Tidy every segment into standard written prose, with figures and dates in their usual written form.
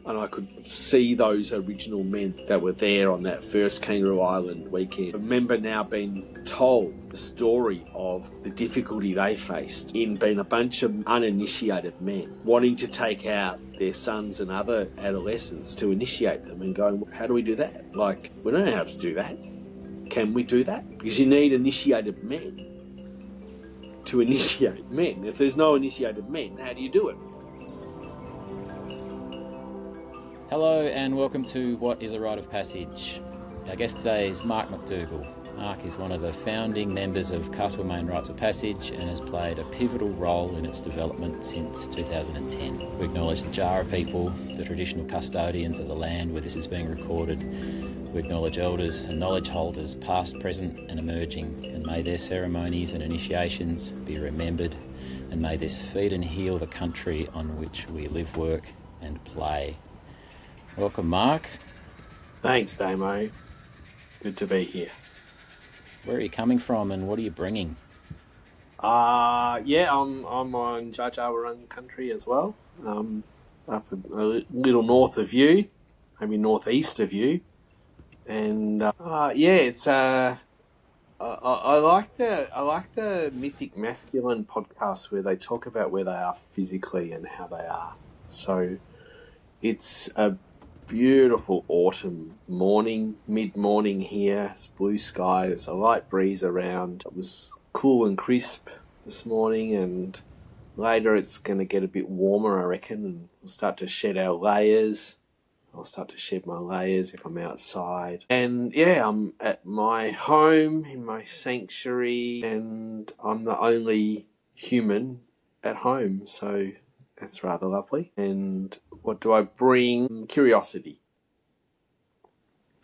and I could see those original men that were there on that first Kangaroo Island weekend. I remember now being told the story of the difficulty they faced in being a bunch of uninitiated men wanting to take out their sons and other adolescents to initiate them and going, how do we do that? Like, we don't know how to do that. Can we do that? Because you need initiated men to initiate men. If there's no initiated men, how do you do it? Hello and welcome to What is a Rite of Passage. Our guest today is Mark MacDougall. Mark is one of the founding members of Castlemaine Rites of Passage and has played a pivotal role in its development since 2010. We acknowledge the Jara people, the traditional custodians of the land where this is being recorded. We acknowledge elders and knowledge holders past, present and emerging, and may their ceremonies and initiations be remembered, and may this feed and heal the country on which we live, work and play. Welcome, Mark. Thanks, Damo. Good to be here. Where are you coming from and what are you bringing? I'm on Jar Jarwarung country as well, up a little north of you, maybe northeast of you, and it's I like the Mythic Masculine podcast where they talk about where they are physically and how they are. So it's a beautiful autumn morning, mid-morning here. It's blue sky. There's a light breeze around. It was cool and crisp this morning, and later it's going to get a bit warmer, I reckon, and we'll start to shed our layers. I'll start to shed my layers if I'm outside. And I'm at my home, in my sanctuary, and I'm the only human at home, so that's rather lovely. And what do I bring? Curiosity.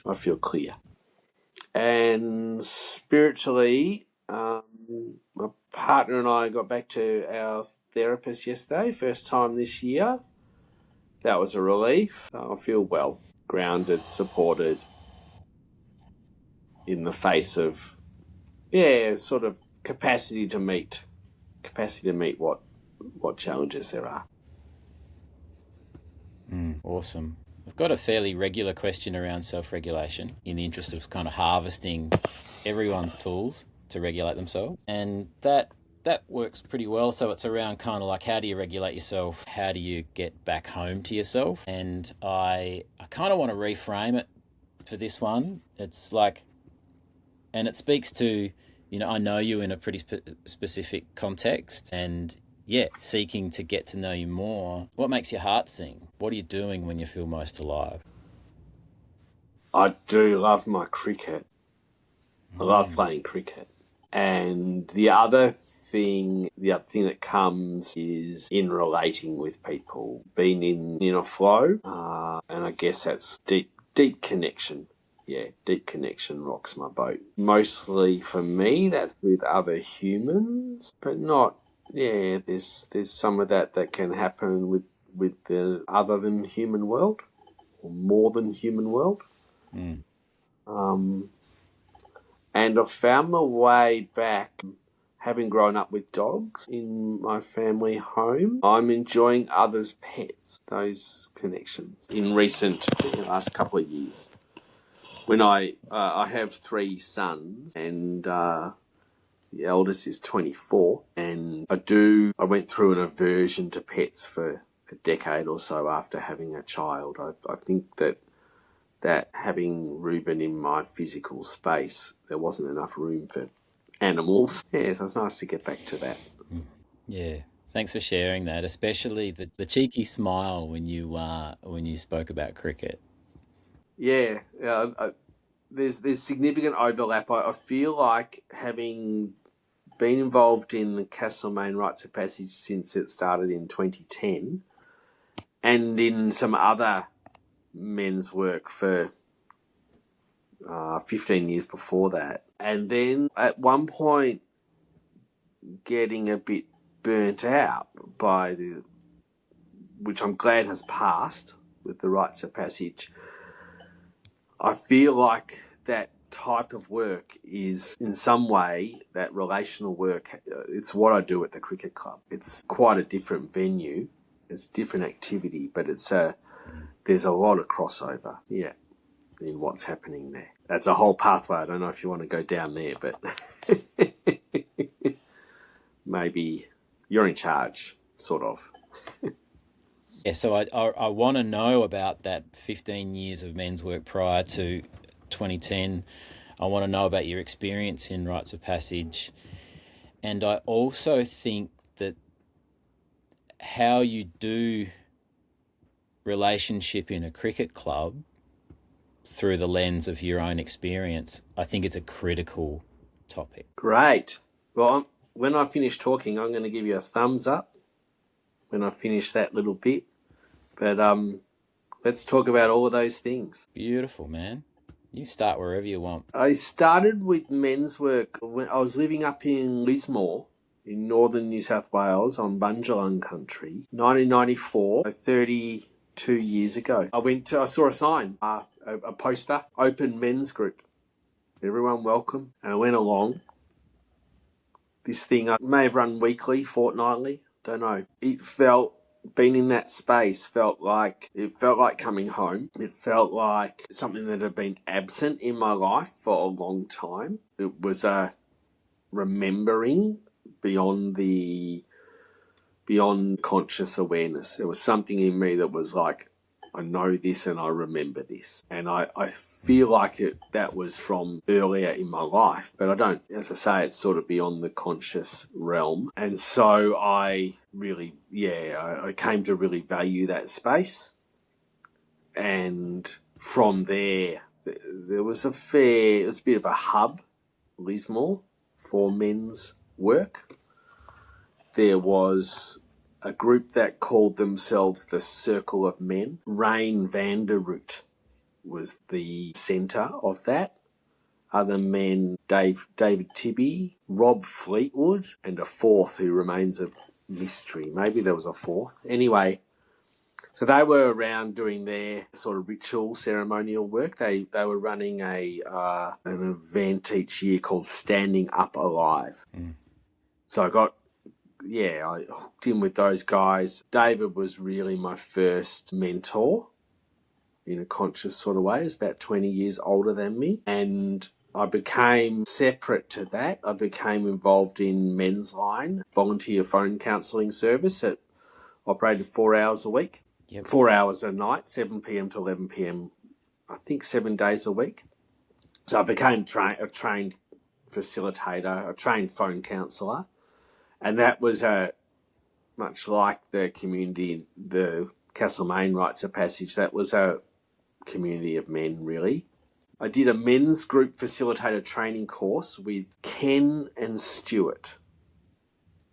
I feel clear. And spiritually, my partner and I got back to our therapist yesterday, first time this year. That was a relief. I feel well, grounded, supported in the face of, sort of capacity to meet what challenges there are. Awesome. I've got a fairly regular question around self-regulation in the interest of kind of harvesting everyone's tools to regulate themselves. And that works pretty well. So it's around kind of like, how do you regulate yourself? How do you get back home to yourself? And I kind of want to reframe it for this one. It's like, and it speaks to, I know you in a pretty specific context, and seeking to get to know you more. What makes your heart sing? What are you doing when you feel most alive? I do love my cricket. I love playing cricket. And the other thing that comes is in relating with people, being in a flow. And I guess that's deep connection. Yeah, deep connection rocks my boat. Mostly for me, that's with other humans, but not. Yeah, there's some of that can happen with the other than human world, or more than human world. And I've found my way back, having grown up with dogs in my family home. I'm enjoying others' pets, those connections in the last couple of years. When I have 3 sons, and the eldest is 24, and I went through an aversion to pets for a decade or so after having a child. I think that having Reuben in my physical space, there wasn't enough room for animals. Yeah, so it's nice to get back to that. Yeah, thanks for sharing that, especially the cheeky smile when you spoke about cricket. Yeah, there's significant overlap. I feel like, having been involved in the Castlemaine Rites of Passage since it started in 2010, and in some other men's work for 15 years before that. And then at one point getting a bit burnt out by which I'm glad has passed with the Rites of Passage. I feel like that type of work is, in some way, that relational work, it's what I do at the cricket club. It's quite a different venue. It's a different activity, but it's there's a lot of crossover, yeah, in what's happening there. That's a whole pathway. I don't know if you want to go down there, but maybe you're in charge, sort of. Yeah, so I want to know about that 15 years of men's work prior to 2010. I want to know about your experience in Rites of Passage. And I also think that how you do relationship in a cricket club through the lens of your own experience, I think it's a critical topic. Great. Well, when I finish talking, I'm going to give you a thumbs up when I finish that little bit. But let's talk about all of those things. Beautiful, man. You start wherever you want. I started with men's work when I was living up in Lismore in northern New South Wales on Bundjalung country, 1994, 32 years ago. I saw a sign, a poster, open men's group. Everyone welcome. And I went along. This thing I may have run weekly, fortnightly, don't know. Being in that space felt like coming home. It felt like something that had been absent in my life for a long time. It was a remembering beyond conscious awareness. There was something in me that was like, I know this and I remember this. And I feel like that was from earlier in my life, but I don't, as I say, it's sort of beyond the conscious realm. And so I came to really value that space. And from there was a bit of a hub, Lismore, for men's work. There was a group that called themselves the Circle of Men. Rain Vanderroot was the centre of that. Other men, David Tibby, Rob Fleetwood, and a fourth who remains a mystery. Maybe there was a fourth. Anyway, so they were around doing their sort of ritual, ceremonial work. They were running an event each year called Standing Up Alive. Mm. So I hooked in with those guys. David was really my first mentor in a conscious sort of way. He was about 20 years older than me. And I became, separate to that, I became involved in Men's Line, volunteer phone counselling service that operated 4 hours a week. Yep. 4 hours a night, 7 p.m. to 11 p.m, I think 7 days a week. So I became a trained facilitator, a trained phone counsellor. And that was much like the community, the Castlemaine Rites of Passage, that was a community of men, really. I did a men's group facilitator training course with Ken and Stuart,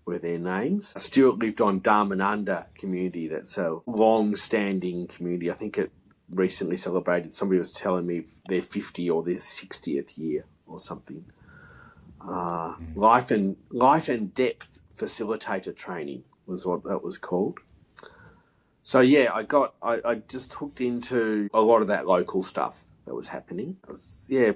were their names. Stuart lived on Dharmananda community. That's a long-standing community. I think it recently celebrated, somebody was telling me, their 50th or their 60th year or something. Life and depth facilitator training was what that was called. So yeah, I just hooked into a lot of that local stuff that was happening.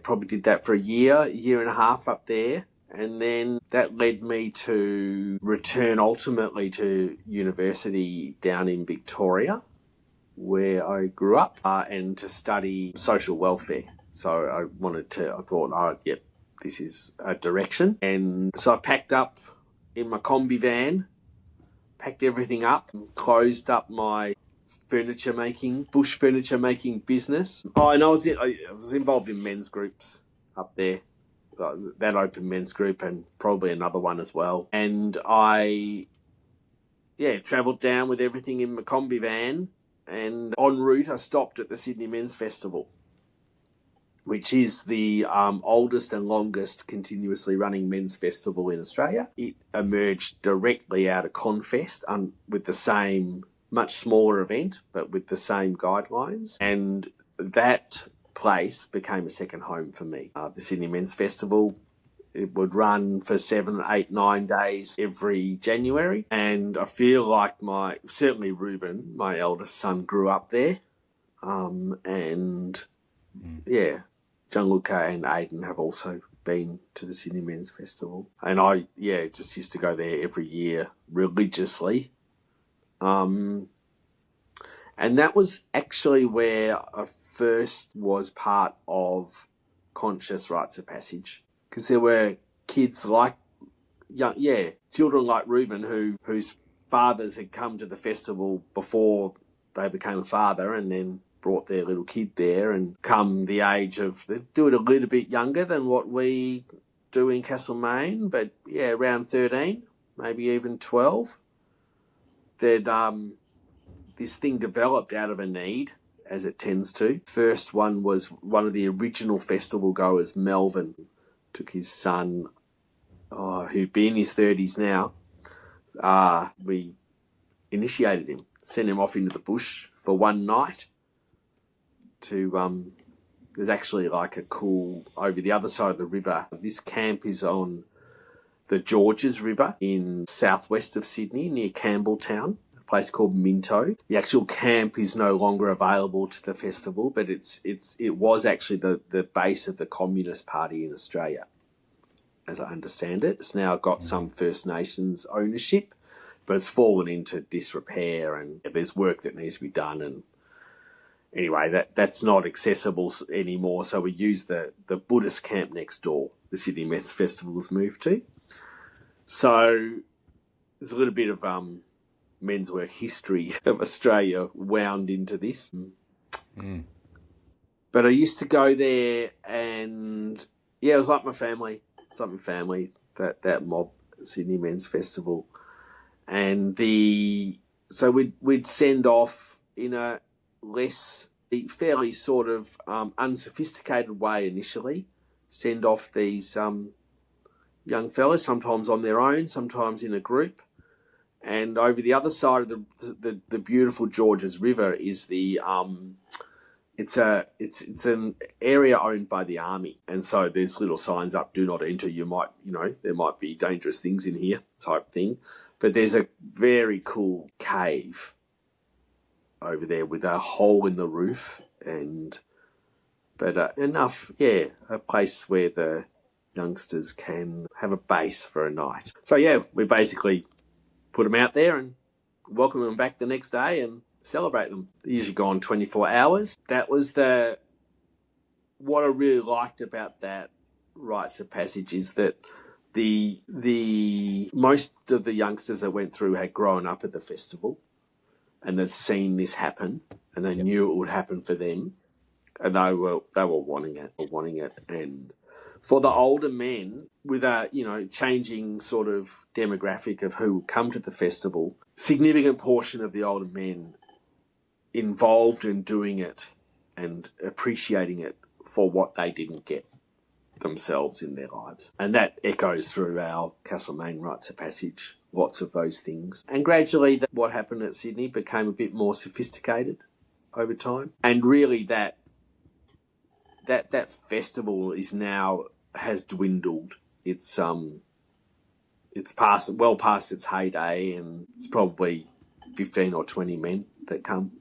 Probably did that for a year and a half up there. And then that led me to return ultimately to university down in Victoria, where I grew up, and to study social welfare. So I thought, this is a direction. And so I packed up in my combi van, packed everything up, closed up my bush furniture making business. Oh, and I was involved in men's groups up there, that open men's group and probably another one as well. And I, travelled down with everything in my combi van, and en route I stopped at the Sydney Men's Festival, which is the oldest and longest continuously running men's festival in Australia. It emerged directly out of Confest with the same, much smaller event, but with the same guidelines. And that place became a second home for me. The Sydney Men's Festival, it would run for 7, 8, 9 days every January. And I feel like certainly Ruben, my eldest son, grew up there. Gianluca and Aidan have also been to the Sydney Men's Festival. And I, just used to go there every year religiously. And And that was actually where I first was part of Conscious Rites of Passage, because there were kids like, children like Reuben whose fathers had come to the festival before they became a father, and then brought their little kid there, and come the age of, they do it a little bit younger than what we do in Castlemaine, but yeah, around 13, maybe even 12. They'd this thing developed out of a need, as it tends to. First one was one of the original festival goers, Melvin, took his son, who'd be in his 30s now. We initiated him, sent him off into the bush for one night to, there's actually like a cool, over the other side of the river. This camp is on the Georges River in southwest of Sydney, near Campbelltown, a place called Minto. The actual camp is no longer available to the festival, but it was actually the base of the Communist Party in Australia, as I understand it. It's now got some First Nations ownership, but it's fallen into disrepair, and there's work that needs to be done. And anyway, that's not accessible anymore, so we use the Buddhist camp next door, the Sydney Men's Festival's moved to. So there's a little bit of men's work history of Australia wound into this. But I used to go there, and yeah, it was like my family. It's like my family, that mob, Sydney Men's Festival. And so we'd send off in a less, fairly sort of unsophisticated way initially, send off these young fellas, sometimes on their own, sometimes in a group. And over the other side of the beautiful Georges River is it's an area owned by the army, and so there's little signs up, do not enter. There might be dangerous things in here, type thing. But there's a very cool cave over there with a hole in the roof, but enough, a place where the youngsters can have a base for a night. So yeah, we basically put them out there and welcome them back the next day and celebrate them. They usually go on 24 hours. That was what I really liked about that Rites of Passage, is that the most of the youngsters that went through had grown up at the festival, and they'd seen this happen, and they knew it would happen for them, and they were wanting it. And for the older men, with a changing sort of demographic of who would come to the festival, significant portion of the older men involved in doing it and appreciating it for what they didn't get themselves in their lives. And that echoes through our Castlemaine Rites of Passage, lots of those things. And gradually what happened at Sydney became a bit more sophisticated over time. And really that festival has dwindled. It's well past its heyday, and it's probably 15 or 20 men that come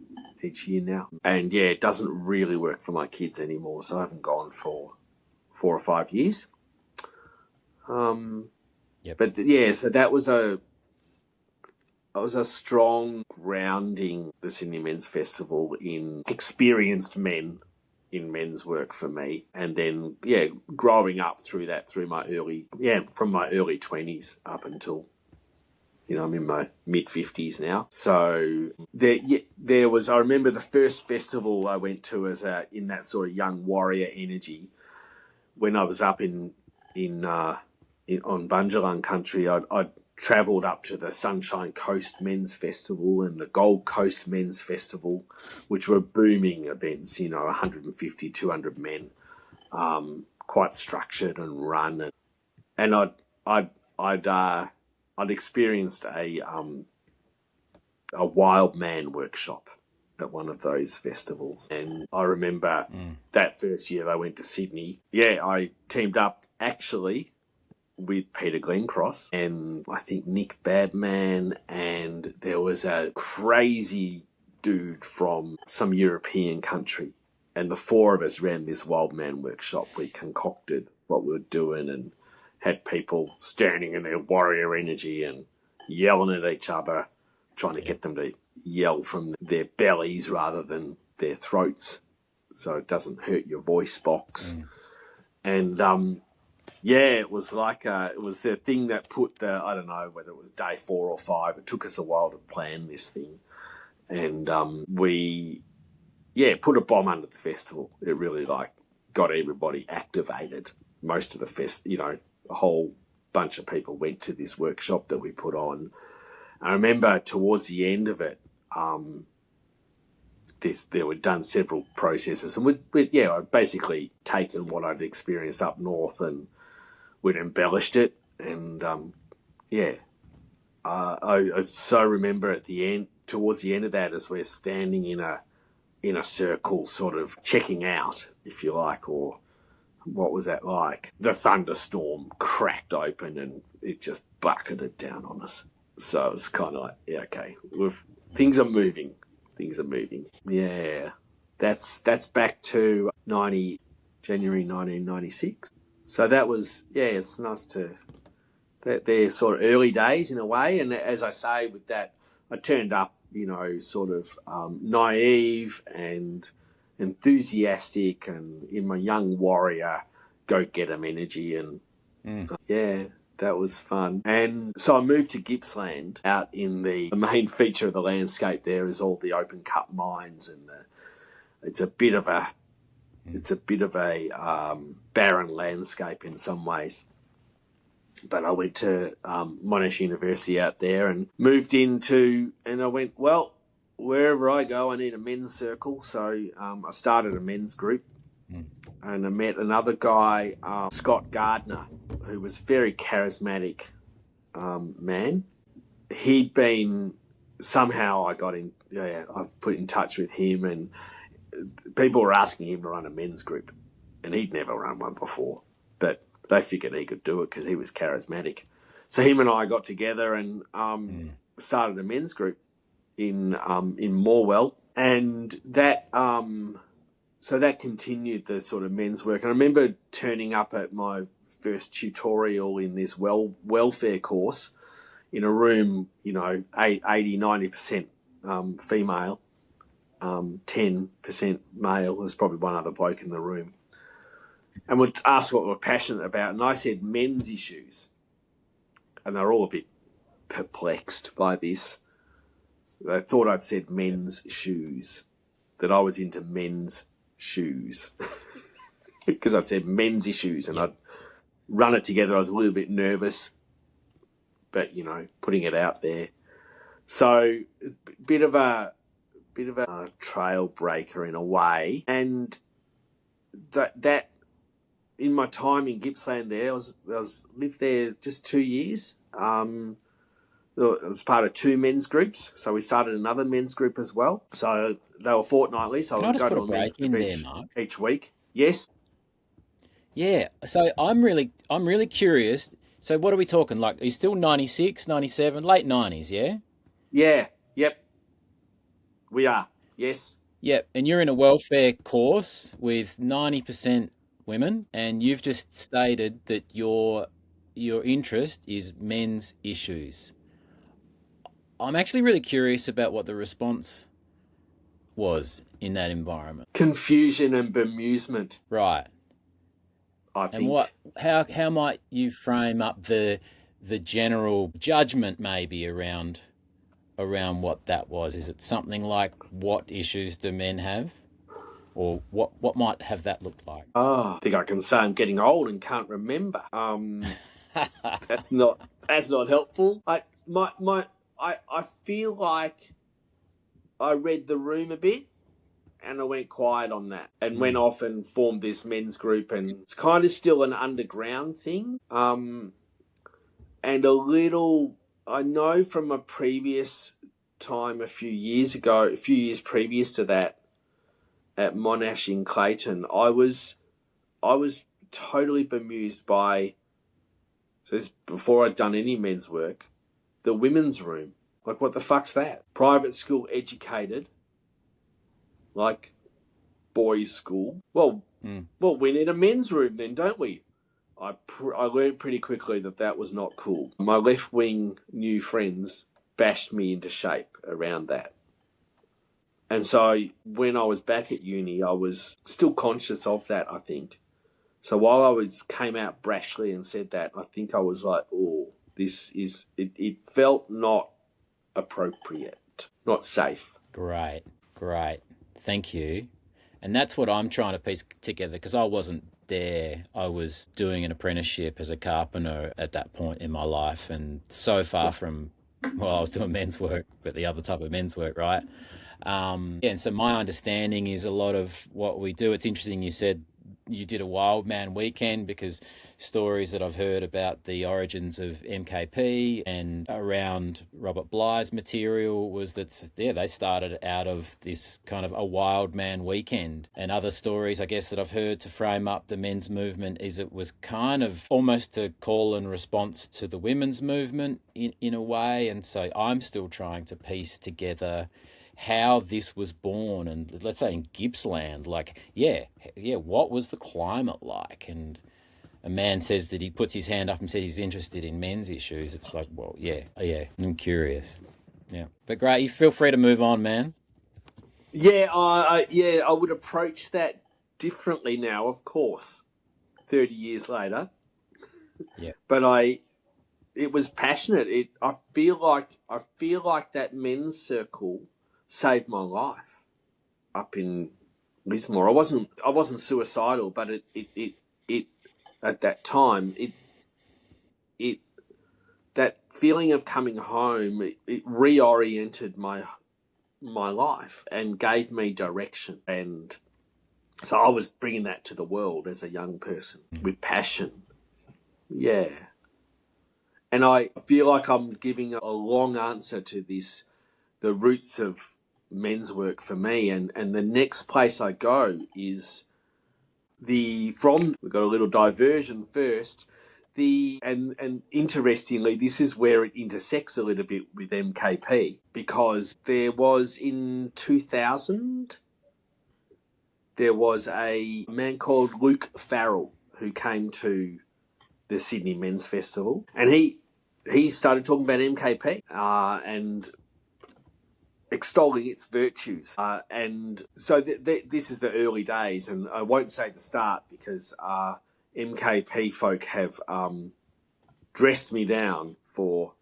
each year now. And yeah, it doesn't really work for my kids anymore, so I haven't gone for 4 or 5 years. But yeah, so that was a strong grounding, the Sydney Men's Festival, in experienced men in men's work for me. And then, growing up through from my early 20s up until, I'm in my mid-50s now. So there was, I remember the first festival I went to as in that sort of young warrior energy. When I was up on Bunjalung country, I'd travelled up to the Sunshine Coast Men's Festival and the Gold Coast Men's Festival, which were booming events, 150, 200 men, quite structured and run. And I'd experienced a wild man workshop at one of those festivals. And I remember that first year I went to Sydney, I teamed up actually with Peter Glencross and I think Nick Badman, and there was a crazy dude from some European country, and the four of us ran this wild man workshop. We concocted what we were doing and had people standing in their warrior energy and yelling at each other, trying to get them to yell from their bellies rather than their throats, so it doesn't hurt your voice box. And it was like it was the thing that put I don't know whether it was day 4 or 5. It took us a while to plan this thing, and we put a bomb under the festival. It really got everybody activated. Most of the a whole bunch of people went to this workshop that we put on. I remember towards the end of it, there were done several processes, and I'd basically taken what I'd experienced up north and we'd embellished it, and I so remember at the end, towards the end of that, as we're standing in a circle, sort of checking out, if you like, or what was that like? The thunderstorm cracked open and it just bucketed down on us. So it's kind of like, okay, things are moving. Things are moving. Yeah, that's back to January 1996. So that was, it's nice they're sort of early days in a way. And as I say, with that, I turned up, sort of naive and enthusiastic and in my young warrior go-get-em energy. And that was fun. And so I moved to Gippsland. Out in the main feature of the landscape there is all the open cut mines, and it's a bit of a barren landscape in some ways. But I went to Monash University out there and moved and I went, well, wherever I go, I need a men's circle. So I started a men's group. And I met another guy, Scott Gardner, who was a very charismatic man. He'd been, somehow I put in touch with him, and people were asking him to run a men's group, and he'd never run one before. But they figured he could do it because he was charismatic. So him and I got together and started a men's group in Morwell, and that... So that continued the sort of men's work. And I remember turning up at my first tutorial in this welfare course in a room, 80-90% female, 10% male. There's probably one other bloke in the room. And would ask what we're passionate about. And I said men's issues. And they were all a bit perplexed by this. So they thought I'd said men's shoes, that I was into men's shoes because I'd said men's issues and I'd run it together. I was a little bit nervous, but putting it out there. So it's a bit of a trailbreaker in a way. And that in my time in Gippsland there, I lived there just 2 years. It was part of 2 men's groups, so we started another men's group as well. So they were fortnightly, so I would go to a men's group each week. Yes. Yeah, so I'm really curious. So what are we talking? Like, are you still 96, 97, late 90s, yeah? Yeah, yep. We are, yes. Yep, and you're in a welfare course with 90% women, and you've just stated that your interest is men's issues. I'm actually really curious about what the response was in that environment. Confusion and bemusement. Right. I think. And how might you frame up the general judgment maybe around what that was? Is it something like, what issues do men have? Or what might have that looked like? Oh, I think I can say I'm getting old and can't remember. That's not helpful. I feel like I read the room a bit and I went quiet on that and went off and formed this men's group, and it's kind of still an underground thing. And a little, I know from a previous time a few years previous to that at Monash in Clayton, I was totally bemused by, so this before I'd done any men's work, the women's room. Like, what the fuck's that? Private school educated, like boys' school. Well, we need a men's room then, don't we? I learned pretty quickly that was not cool. My left-wing new friends bashed me into shape around that. And so when I was back at uni, I was still conscious of that, I think. So while came out brashly and said that, I think I was like, oh, it felt not appropriate, not safe. Great. Thank you. And that's what I'm trying to piece together, because I wasn't there. I was doing an apprenticeship as a carpenter at that point in my life, and so far from, well, I was doing men's work, but the other type of men's work, right? And so my understanding is a lot of what we do. It's interesting you said you did a Wild Man weekend, because stories that I've heard about the origins of MKP and around Robert Bly's material was that, yeah, they started out of this kind of a Wild Man weekend. And other stories, I guess, that I've heard to frame up the men's movement is it was kind of almost a call and response to the women's movement in a way. And so I'm still trying to piece together how this was born, and let's say in Gippsland, like, what was the climate like? And a man says that he puts his hand up and says he's interested in men's issues. It's like, well, yeah, I'm curious. Yeah, but great. You feel free to move on, man. Yeah, I would approach that differently now, of course, 30 years later. Yeah. But it was passionate. I feel like that men's circle saved my life up in Lismore. I wasn't suicidal, but it at that time it that feeling of coming home, it reoriented my life and gave me direction. And so I was bringing that to the world as a young person with passion. Yeah. And I feel like I'm giving a long answer to this, the roots of men's work for me. And the next place I go is we've got a little diversion first. And interestingly, this is where it intersects a little bit with MKP, because there was in 2000, there was a man called Luke Farrell who came to the Sydney Men's Festival, and he started talking about MKP and extolling its virtues. And so this is the early days, and I won't say the start because MKP folk have dressed me down for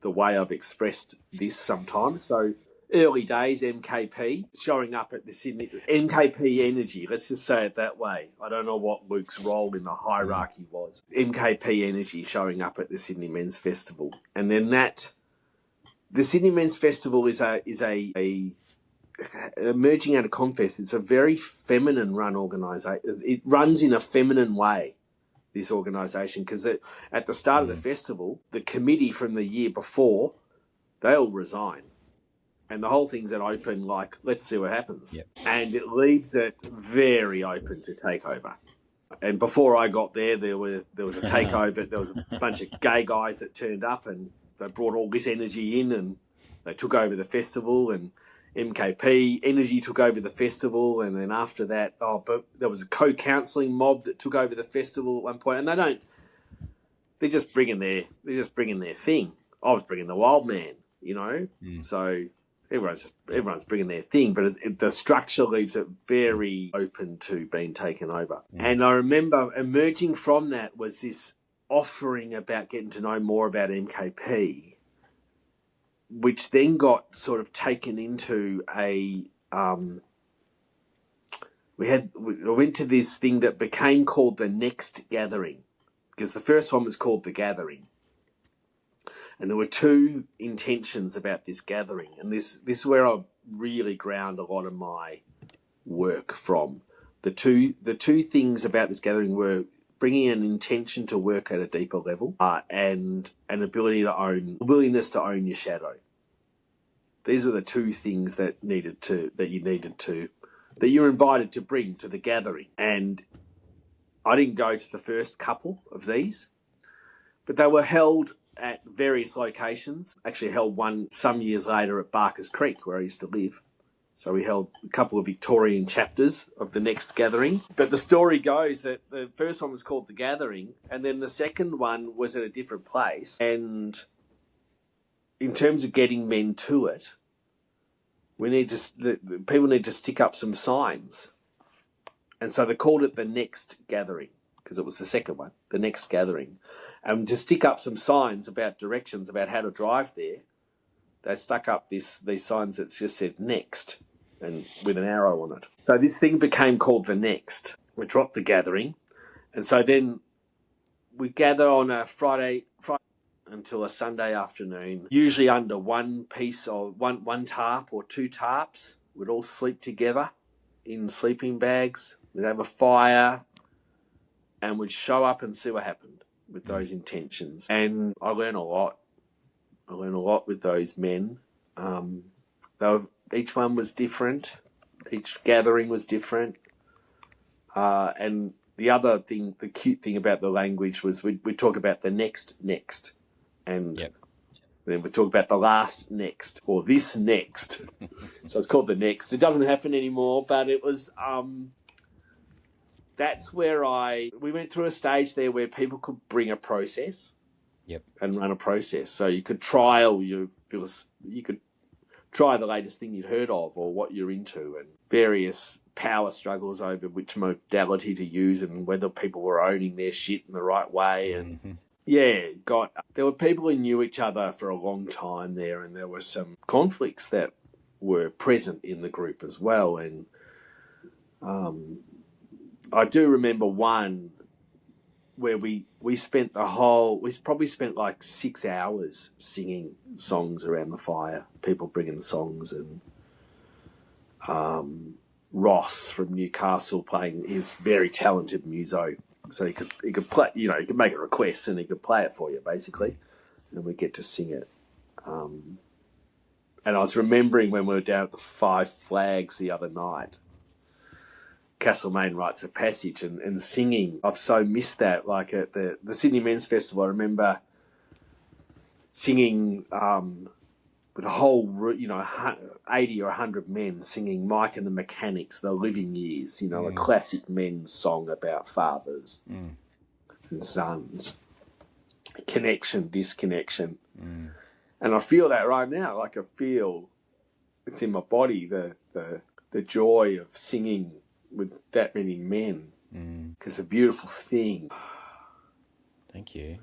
the way I've expressed this sometimes. So early days, MKP showing up at the Sydney, MKP energy, let's just say it that way. I don't know what Luke's role in the hierarchy was. MKP energy showing up at the Sydney Men's Festival. And then the Sydney Men's Festival is a emerging out of Confest. It's a very feminine run organisation. It runs in a feminine way, this organisation, because at the start of the festival, the committee from the year before, they all resign. And the whole thing's at open, like, let's see what happens. Yep. And it leaves it very open to takeover. And before I got there, there was a takeover. There was a bunch of gay guys that turned up, and they brought all this energy in, and they took over the festival, and MKP energy took over the festival. And then after that, but there was a co-counselling mob that took over the festival at one point. And they're just bringing their thing. I was bringing the wild man, you know. So everyone's bringing their thing, but the structure leaves it very open to being taken over. And I remember emerging from that was this offering about getting to know more about MKP, which then got sort of taken into we went to this thing that became called the Next Gathering, because the first one was called the Gathering. And there were two intentions about this gathering. And this is where I really ground a lot of my work from. The two things about this gathering were bringing an intention to work at a deeper level and an willingness to own your shadow. These were the two things that you're invited to bring to the gathering. And I didn't go to the first couple of these, but they were held at various locations. Actually held one some years later at Barker's Creek, where I used to live. So we held a couple of Victorian chapters of the Next Gathering. But the story goes that the first one was called The Gathering, and then the second one was at a different place. And in terms of getting men to it, people need to stick up some signs. And so they called it the next gathering, because it was the second one, the next gathering. And to stick up some signs about directions about how to drive there, they stuck up these signs that just said next, and with an arrow on it. So this thing became called the next. We dropped the gathering. And so then we gather on a Friday until a Sunday afternoon, usually under one piece of one tarp or two tarps. We'd all sleep together in sleeping bags. We'd have a fire, and we'd show up and see what happened with those intentions. And I learned a lot. I learned a lot with those men. Each one was different. Each gathering was different. And the other thing, the cute thing about the language was we'd talk about the next, and then we'd talk about the last next, or this next. So it's called the next. It doesn't happen anymore, but it was... that's where we went through a stage there where people could bring a process and run a process. So you could you could try the latest thing you'd heard of or what you're into, and various power struggles over which modality to use and whether people were owning their shit in the right way. And there were people who knew each other for a long time there, and there were some conflicts that were present in the group as well. And I do remember one where we probably spent like 6 hours singing songs around the fire, people bringing songs, and Ross from Newcastle playing. He was very talented muso, so he could play, he could make a request and he could play it for you basically, and we get to sing it. And I was remembering when we were down at the Five Flags the other night, Castlemaine Rites of Passage, and singing. I've so missed that. Like at the Sydney Men's Festival, I remember singing with a whole, 80 or 100 men singing Mike and the Mechanics, The Living Years, a classic men's song about fathers and sons, connection, disconnection. And I feel that right now. Like I feel it's in my body, the joy of singing with that many men, because it's a beautiful thing. Thank you.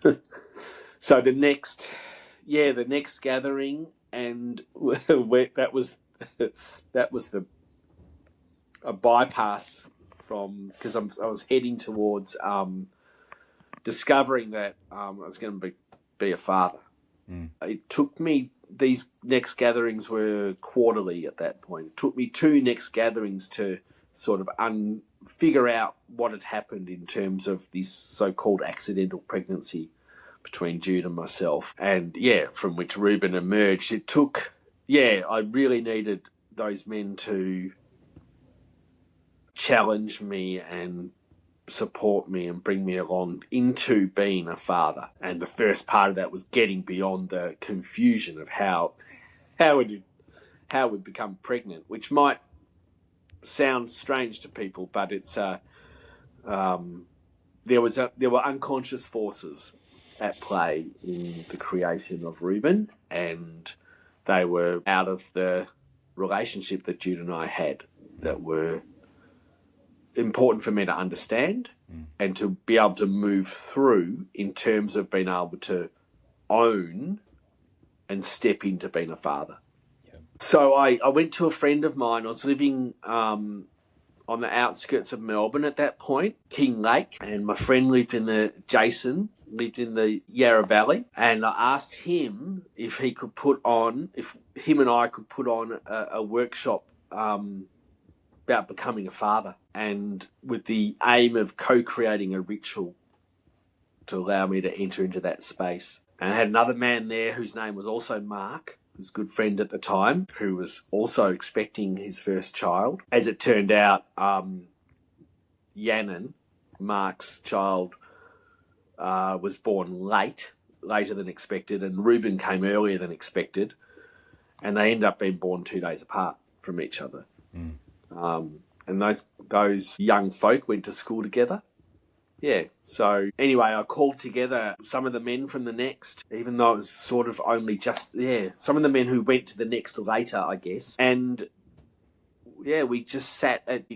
So the next gathering, and that was a bypass from, because I was heading towards discovering that I was going to be a father. It took me, these next gatherings were quarterly at that point. It took me 2 next gatherings to sort of figure out what had happened in terms of this so-called accidental pregnancy between Jude and myself, and from which Reuben emerged. It took, I really needed those men to challenge me and support me and bring me along into being a father. And the first part of that was getting beyond the confusion of how we'd become pregnant, which might sound strange to people, but it's there were unconscious forces at play in the creation of Reuben, and they were out of the relationship that Jude and I had that were important for me to understand and to be able to move through in terms of being able to own and step into being a father. So I went to a friend of mine. I was living on the outskirts of Melbourne at that point, King Lake, and my friend Jason lived in the Yarra Valley, and I asked him if him and I could put on a workshop about becoming a father, and with the aim of co-creating a ritual to allow me to enter into that space. And I had another man there whose name was also Mark, his good friend at the time, who was also expecting his first child. As it turned out, Yannon, Mark's child, was born later than expected, and Reuben came earlier than expected, and they ended up being born 2 days apart from each other. And those young folk went to school together, yeah. So anyway, I called together some of the men from the next, even though it was sort of only just, some of the men who went to the next later, I guess. And yeah, we just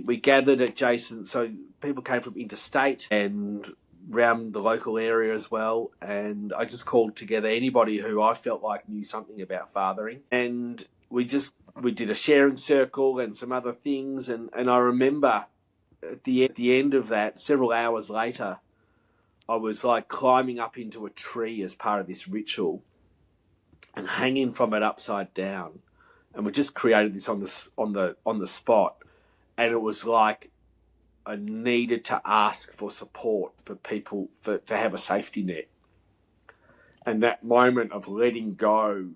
we gathered at Jason. So people came from interstate and around the local area as well. And I just called together anybody who I felt like knew something about fathering. And we did a sharing circle and some other things. And I remember at the end of that, several hours later, I was like climbing up into a tree as part of this ritual and hanging from it upside down. And we just created this on the spot. And it was like I needed to ask for support for people to have a safety net. And that moment of letting go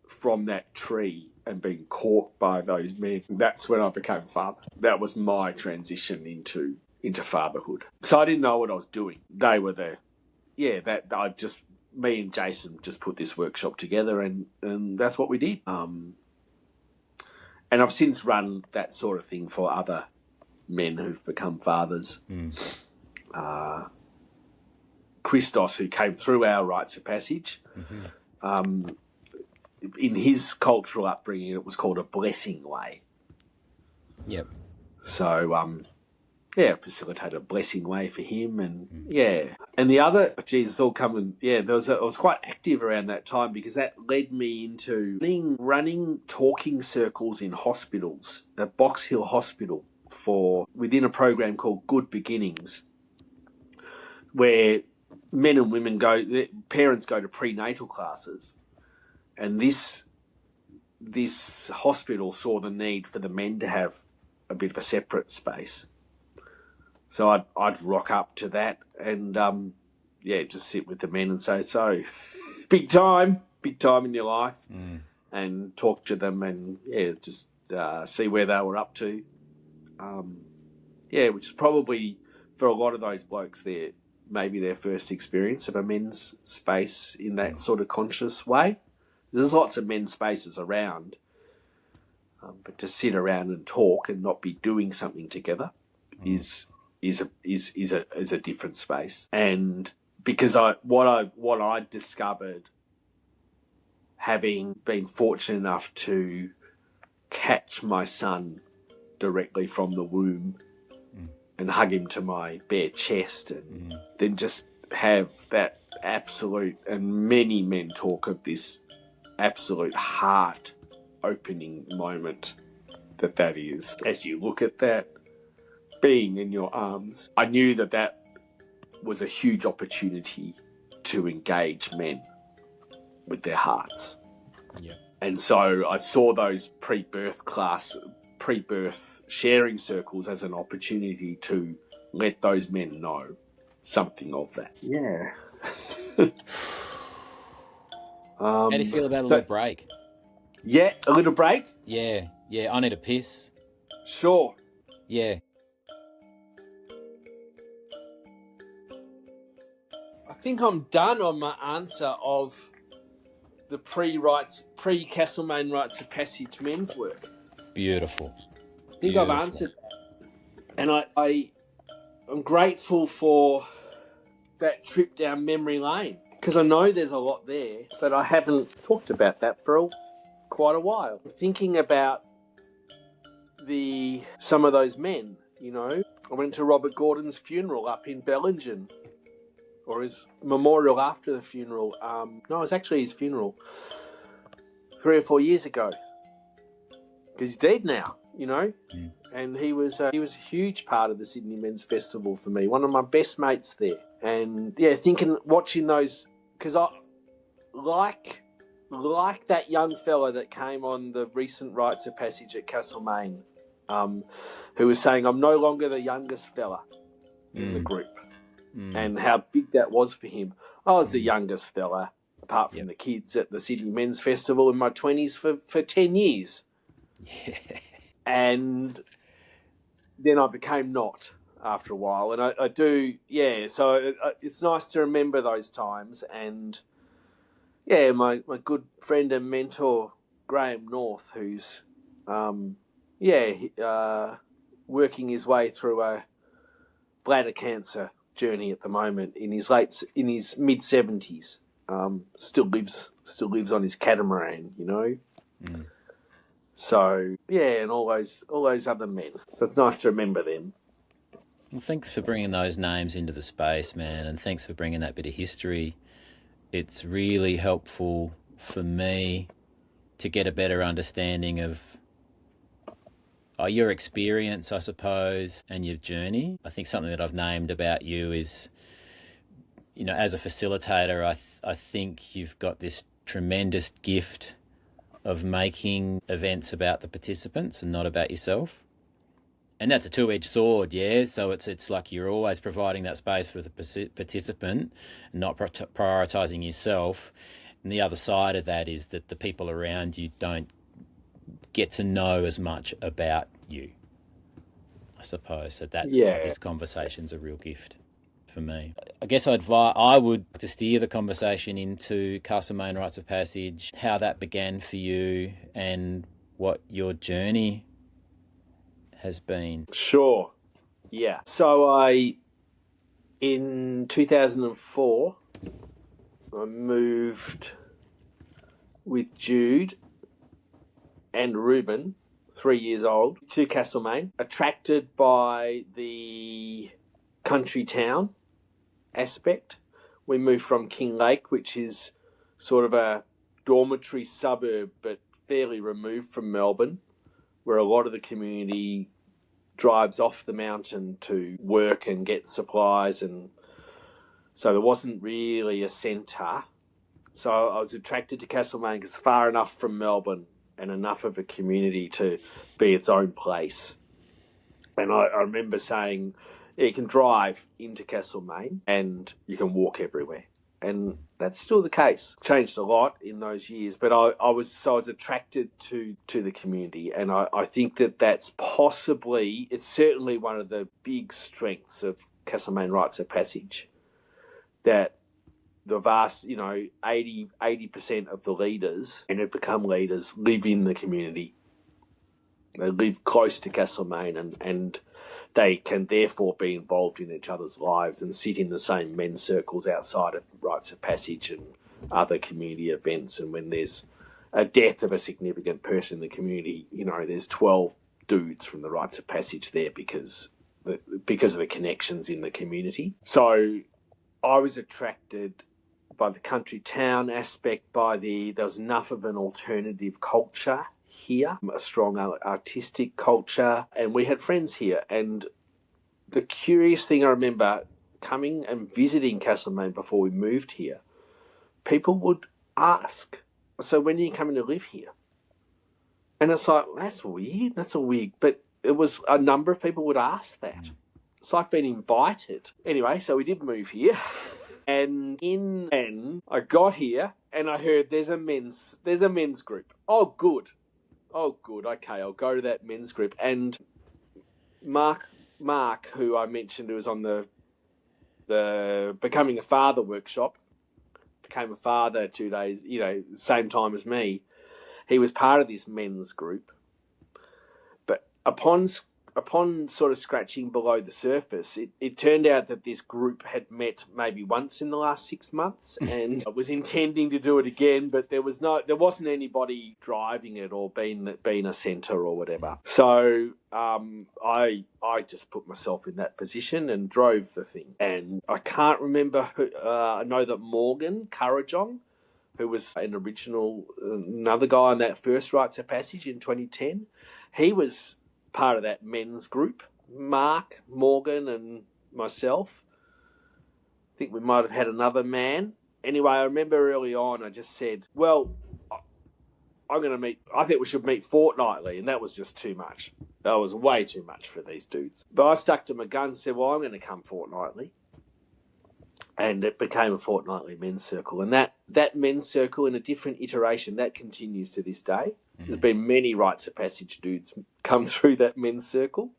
from that tree and being caught by those men, that's when I became father. That was my transition into fatherhood. So I didn't know what I was doing. They were there. Yeah, me and Jason just put this workshop together and that's what we did. And I've since run that sort of thing for other men who've become fathers. Christos, who came through our rites of passage, in his cultural upbringing, it was called a blessing way. Yep. So, facilitated a blessing way for him, and and the other, it's all coming. I was quite active around that time because that led me into running talking circles in hospitals, at Box Hill Hospital, within a program called Good Beginnings, where men and women parents go to prenatal classes. And this hospital saw the need for the men to have a bit of a separate space. So I'd rock up to that and, just sit with the men and say, so, big time in your life, and talk to them and, just see where they were up to. Which is probably, for a lot of those blokes there, maybe their first experience of a men's space in that sort of conscious way. There's lots of men's spaces around, but to sit around and talk and not be doing something together is a different space. And because what I discovered, having been fortunate enough to catch my son directly from the womb and hug him to my bare chest, and then just have that absolute, and many men talk of this absolute heart-opening moment that is. As you look at that being in your arms, I knew that was a huge opportunity to engage men with their hearts. Yeah. And so I saw those pre-birth sharing circles as an opportunity to let those men know something of that. Yeah. How do you feel about a little break? Yeah, a little break? Yeah, I need a piss. Sure. Yeah. I think I'm done on my answer of the pre-Castlemaine Rites of Passage men's work. Beautiful. I think I've answered that. And I'm grateful for that trip down memory lane, because I know there's a lot there, but I haven't talked about that for quite a while. Thinking about some of those men, I went to Robert Gordon's funeral up in Bellingen, or his memorial after the funeral. No, it was actually his funeral 3 or 4 years ago, because he's dead now, And he was a huge part of the Sydney Men's Festival for me. One of my best mates there, and watching those, because I like that young fella that came on the recent Rites of Passage at Castlemaine, who was saying, I'm no longer the youngest fella in the group, and how big that was for him. I was the youngest fella, apart from the kids, at the Sydney Men's Festival in my 20s for 10 years. Yeah. And then I became not after a while. And I do, so it's nice to remember those times. And, my good friend and mentor, Graham North, who's, working his way through a bladder cancer journey at the moment in his mid-70s. Still lives on his catamaran, you know. Mm. So yeah, and all those other men. So it's nice to remember them. Well, thanks for bringing those names into the space, man, and thanks for bringing that bit of history. It's really helpful for me to get a better understanding of your experience, I suppose, and your journey. I think something that I've named about you is, you know, as a facilitator, I think you've got this tremendous gift of making events about the participants and not about yourself. And that's a two-edged sword, yeah? So it's like you're always providing that space for the participant, not prioritising yourself. And the other side of that is that the people around you don't get to know as much about you, I suppose. So this conversation's a real gift for me. I guess I would to steer the conversation into Castlemaine Rites of Passage, how that began for you and what your journey has been. Sure. Yeah. So in 2004, I moved with Jude and Ruben, 3 years old, to Castlemaine, attracted by the country town aspect. We moved from Kinglake, which is sort of a dormitory suburb, but fairly removed from Melbourne, where a lot of the community drives off the mountain to work and get supplies, and so there wasn't really a centre. So I was attracted to Castlemaine because it's far enough from Melbourne and enough of a community to be its own place. And I remember saying, you can drive into Castlemaine and you can walk everywhere. And that's still the case. Changed a lot in those years, but I was attracted to the community, and I think that's possibly, it's certainly one of the big strengths of Castlemaine Rites of Passage, that the vast, 80% of the leaders, and have become leaders, live in the community. They live close to Castlemaine, and they can therefore be involved in each other's lives and sit in the same men's circles outside of Rites of Passage and other community events. And when there's a death of a significant person in the community, there's 12 dudes from the Rites of Passage there because of the connections in the community. So I was attracted by the country town aspect, there was enough of an alternative culture here, a strong artistic culture, and we had friends here. And the curious thing, I remember coming and visiting Castlemaine before we moved here, people would ask, so when are you coming to live here? And it's like, that's weird, but it was a number of people would ask that. It's like being invited. Anyway, so we did move here. And I got here and I heard there's a men's group. Oh, good. Okay, I'll go to that men's group. And Mark, who I mentioned, who was on the Becoming a Father workshop, became a father 2 days, same time as me. He was part of this men's group. But upon sort of scratching below the surface, it turned out that this group had met maybe once in the last 6 months and was intending to do it again, but there wasn't anybody driving it or being a centre or whatever. So I just put myself in that position and drove the thing. And I can't remember who. I know that Morgan Currajong, who was another guy on that first Rites of Passage in 2010, he was part of that men's group. Mark, Morgan, and myself. I think we might have had another man. Anyway, I remember early on I just said, well, I think we should meet fortnightly, and that was just too much. That was way too much for these dudes. But I stuck to my guns and said, well, I'm going to come fortnightly. And it became a fortnightly men's circle. And that men's circle, in a different iteration, that continues to this day. There's been many Rites of Passage dudes come through that men's circle.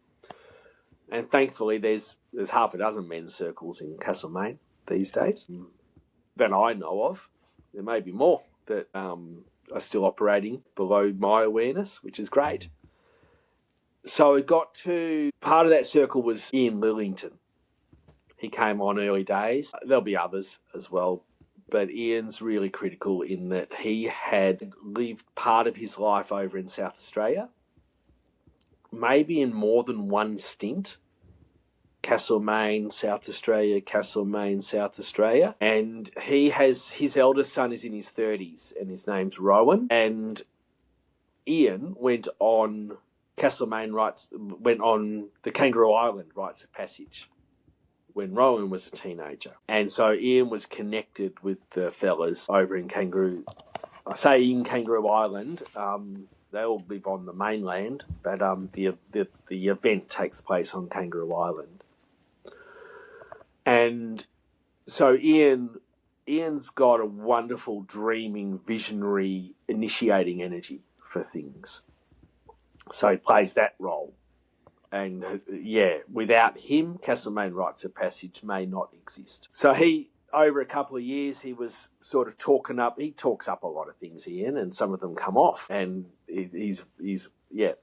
And thankfully, there's half a dozen men's circles in Castlemaine these days that I know of. There may be more that are still operating below my awareness, which is great. So it got to, part of that circle was Ian Lillington. He came on early days. There'll be others as well, but Ian's really critical in that he had lived part of his life over in South Australia, maybe in more than one stint. Castlemaine, South Australia, Castlemaine, South Australia. And his eldest son is in his 30s, and his name's Rowan. And Ian went on the Kangaroo Island Rites of Passage when Rowan was a teenager. And so Ian was connected with the fellas over in Kangaroo Island. They all live on the mainland, but the event takes place on Kangaroo Island. And so Ian's got a wonderful, dreaming, visionary, initiating energy for things. So he plays that role. And, without him, Castlemaine Rites of Passage may not exist. So over a couple of years, he was sort of he talks up a lot of things, Ian, and some of them come off. And he's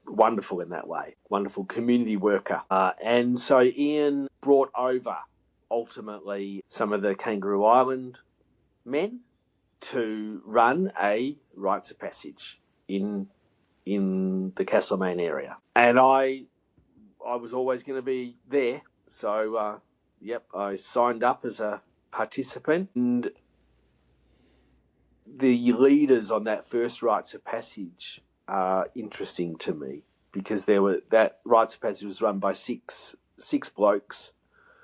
wonderful in that way. Wonderful community worker. And so Ian brought over, ultimately, some of the Kangaroo Island men to run a Rites of Passage in the Castlemaine area. And I was always going to be there, so I signed up as a participant. And the leaders on that first Rites of Passage are interesting to me, because that Rites of Passage was run by six blokes,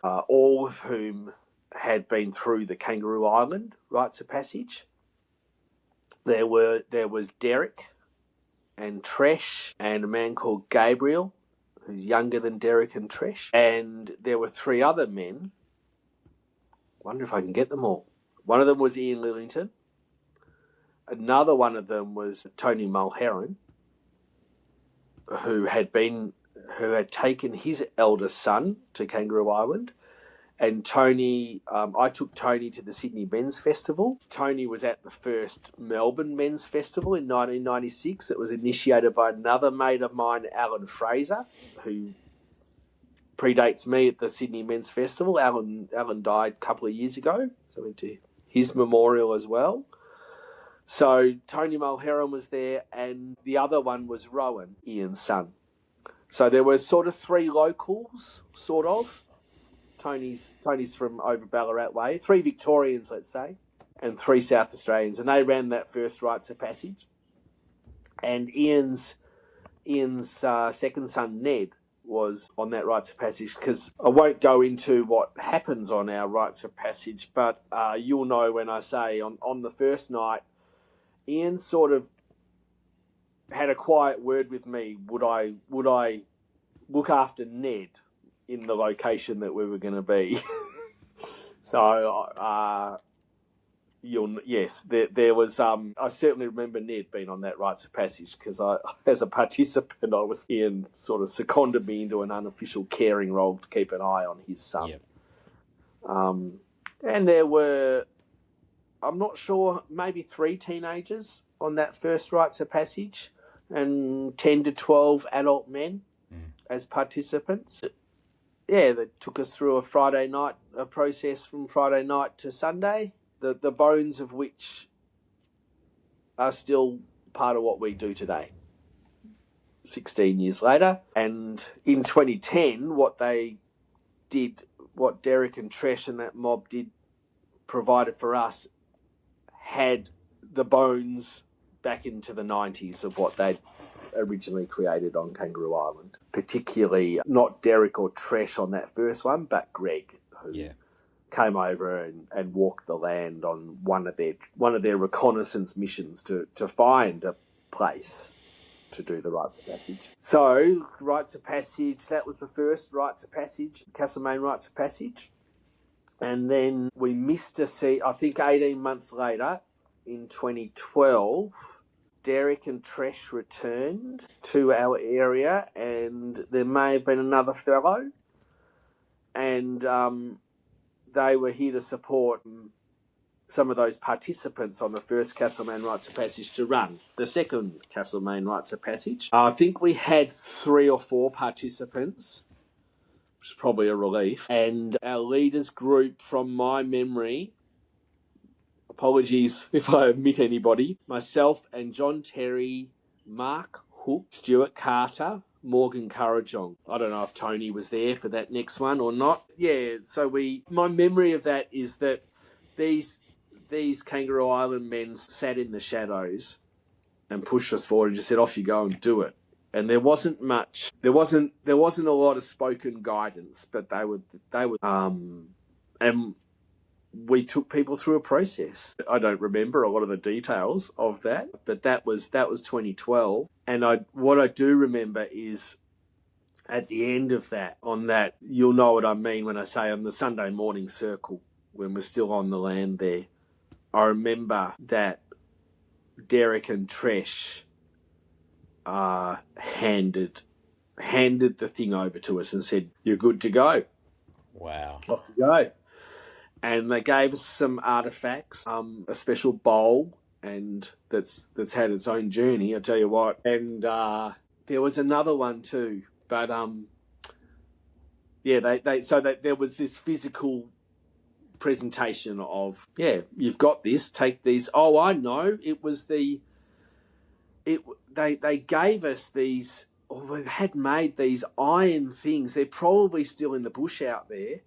all of whom had been through the Kangaroo Island Rites of Passage. There was Derek and Tresh and a man called Gabriel, who's younger than Derek and Tresh. And there were three other men. Wonder if I can get them all. One of them was Ian Lillington. Another one of them was Tony Mulheron, who had taken his eldest son to Kangaroo Island. And Tony, I took Tony to the Sydney Men's Festival. Tony was at the first Melbourne Men's Festival in 1996. It was initiated by another mate of mine, Alan Fraser, who predates me at the Sydney Men's Festival. Alan died a couple of years ago, so I went to his memorial as well. So Tony Mulheron was there, and the other one was Rowan, Ian's son. So there were sort of three locals, sort of. Tony's from over Ballarat way. 3 Victorians, let's say, and 3 South Australians, and they ran that first Rites of Passage. And Ian's second son, Ned, was on that Rites of Passage, because I won't go into what happens on our Rites of Passage, but you'll know when I say on the first night, Ian sort of had a quiet word with me. Would I look after Ned in the location that we were going to be? So, there was. I certainly remember Ned being on that Rites of Passage, because as a participant, Ian sort of seconded me into an unofficial caring role to keep an eye on his son. Yep. And there were, I'm not sure, maybe 3 teenagers on that first Rites of Passage, and 10 to 12 adult men as participants. Yeah, that took us through a process from Friday night to Sunday, the bones of which are still part of what we do today, 16 years later. And in 2010, what Derek and Tresh and that mob provided for us, had the bones back into the 90s of what they'd originally created on Kangaroo Island. Particularly not Derek or Tresh on that first one, but Greg, who came over and walked the land on one of their reconnaissance missions to find a place to do the Rites of Passage. So, Rites of Passage, that was the first Rites of Passage, Castlemaine Rites of Passage. And then we missed I think 18 months later, in 2012, Derek and Tresh returned to our area, and there may have been another fellow, and they were here to support some of those participants on the first Castlemaine Rites of Passage to run the second Castlemaine Rites of Passage. I think we had 3 or 4 participants which is probably a relief. And our leaders group, from my memory, apologies if I omit anybody, myself and John Terry, Mark Hook, Stuart Carter, Morgan Currajong. I don't know if Tony was there for that next one or not. Yeah, so my memory of that is that these Kangaroo Island men sat in the shadows and pushed us forward and just said, off you go and do it. And there wasn't a lot of spoken guidance, but they would, and we took people through a process. I don't remember a lot of the details of that, but that was 2012. And what I do remember is at the end of that, on that, you'll know what I mean when I say on the Sunday morning circle, when we're still on the land there, I remember that Derek and Tresh handed the thing over to us and said, "You're good to go." Wow. Off you go. And they gave us some artifacts, a special bowl, and that's had its own journey, I tell you what. And there was another one too, but there was this physical presentation of, you've got this, take these. Oh, I know, it was they gave us these, or they had made these iron things. They're probably still in the bush out there,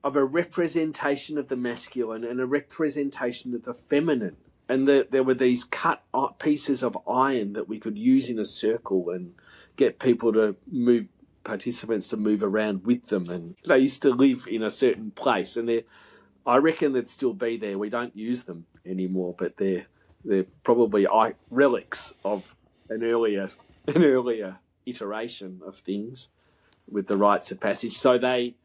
of a representation of the masculine and a representation of the feminine. And there were these cut pieces of iron that we could use in a circle and get participants to move around with them. And they used to live in a certain place. And I reckon they'd still be there. We don't use them anymore, but they're probably relics of an earlier iteration of things with the rites of passage. So they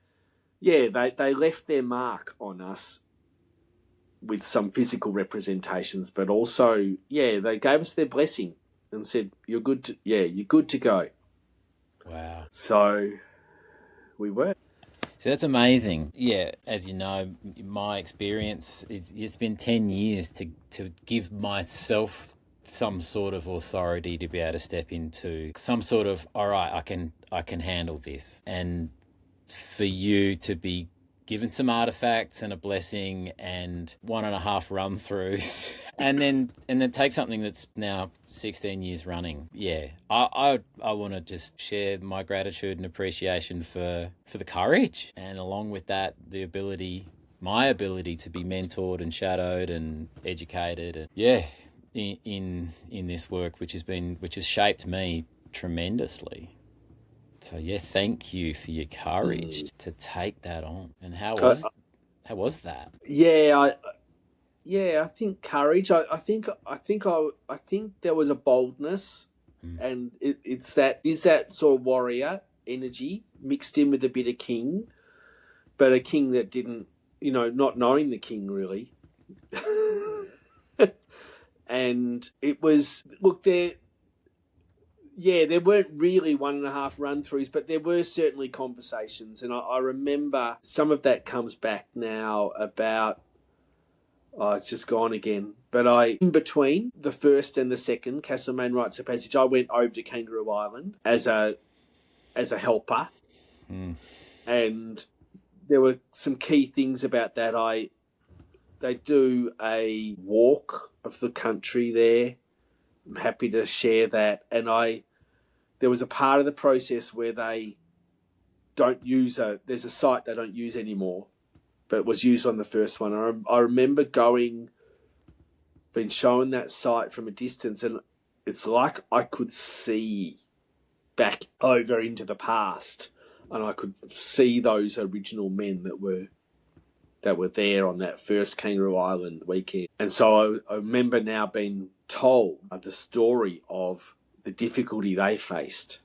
left their mark on us with some physical representations, but also, they gave us their blessing and said, you're good to go. Wow. So we were. So that's amazing. Yeah, as you know, my experience is it's been 10 years to give myself some sort of authority to be able to step into some sort of, all right, I can handle this. And for you to be given some artifacts and a blessing and 1.5 run-throughs and then take something that's now 16 years running. Yeah, I want to just share my gratitude and appreciation for the courage, and along with that, my ability to be mentored and shadowed and educated, and in this work, which has shaped me tremendously. So thank you for your courage to take that on. And how was that? I think courage. I think there was a boldness, and is that sort of warrior energy mixed in with a bit of king, but a king that didn't, not knowing the king really. And it was, look, there weren't really 1.5 run-throughs, but there were certainly conversations. And I remember some of that comes back now about, it's just gone again. But in between the first and the second Castlemaine Rites of Passage, I went over to Kangaroo Island as a helper. And there were some key things about that. They do a walk of the country there. I'm happy to share that. And there was a part of the process where they don't use there's a site they don't use anymore, but it was used on the first one. I remember being shown that site from a distance, and it's like I could see back over into the past, and I could see those original men that were there on that first Kangaroo Island weekend. And so I remember now being told the story of the difficulty they faced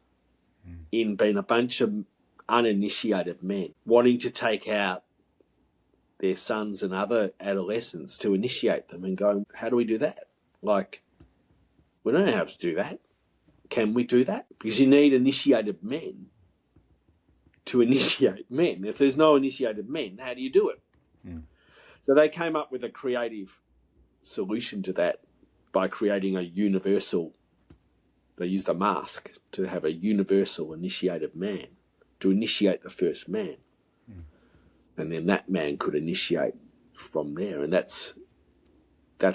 in being a bunch of uninitiated men wanting to take out their sons and other adolescents to initiate them, and going, how do we do that? Like, we don't know how to do that. Can we do that? Because you need initiated men to initiate men. If there's no initiated men, how do you do it? So they came up with a creative solution to that by creating a universal, they used a mask to have a universal initiated man. to initiate the first man. And then that man could initiate from there. And that's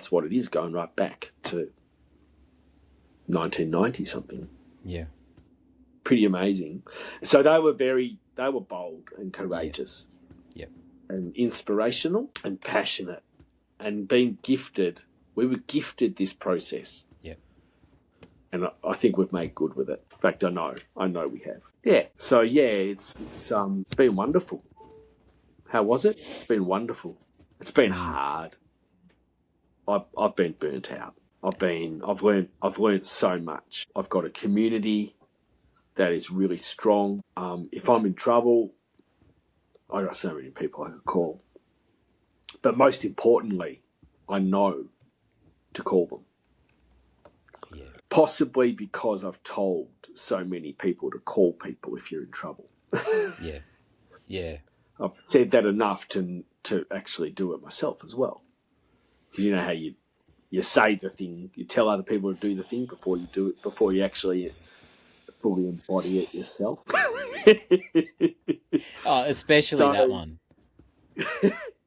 what it is, going right back to 1990 something. Yeah. Pretty amazing. So they were bold and courageous. Yeah. And inspirational and passionate, and being gifted. We were gifted this process. Yeah. And I think we've made good with it. In fact, I know we have. Yeah. So yeah, it's been wonderful. How was it? It's been wonderful. It's been hard. I've been burnt out. I've learned so much. I've got a community that is really strong. If I'm in trouble, I got so many people I can call. But most importantly, I know to call them. Yeah. Possibly because I've told so many people to call people if you're in trouble. Yeah. Yeah. I've said that enough to actually do it myself as well. Because you know how you say the thing, you tell other people to do the thing before you do it, before you actually fully embody it yourself. Oh, especially that one.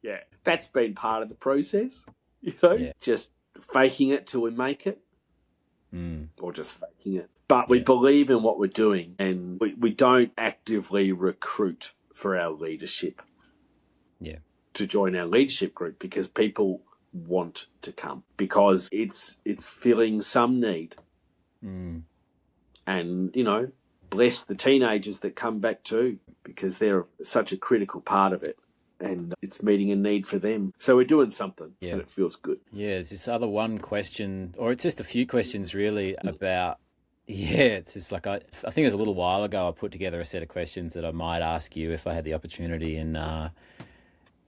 Yeah, that's been part of the process, you know, just faking it till we make it, or just faking it. But we believe in what we're doing, and we don't actively recruit for our leadership to join our leadership group because people want to come, because it's filling some need. And, you know, bless the teenagers that come back too, because they're such a critical part of it. And it's meeting a need for them. So we're doing something, and it feels good. Yeah, there's this other one question, or it's just a few questions really about, it's just like I think it was a little while ago I put together a set of questions that I might ask you if I had the opportunity. And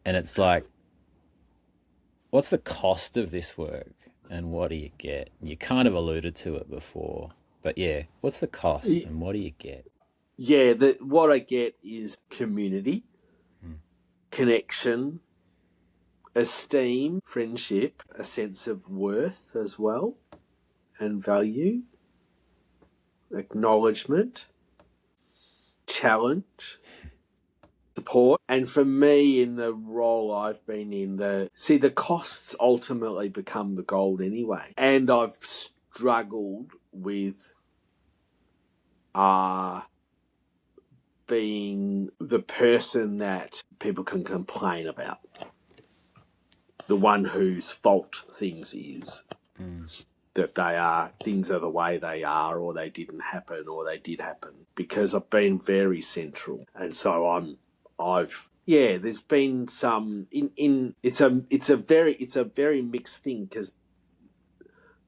it's like, what's the cost of this work and what do you get? You kind of alluded to it before, but what's the cost and what do you get? Yeah, what I get is community, connection, esteem, friendship, a sense of worth as well, and value, acknowledgement, challenge, support. And for me, in the role I've been in, the costs ultimately become the gold anyway. And I've struggled with being the person that people can complain about, the one whose fault things is that things are the way they are, or they didn't happen, or they did happen, because I've been very central. And so there's been some it's a very mixed thing, because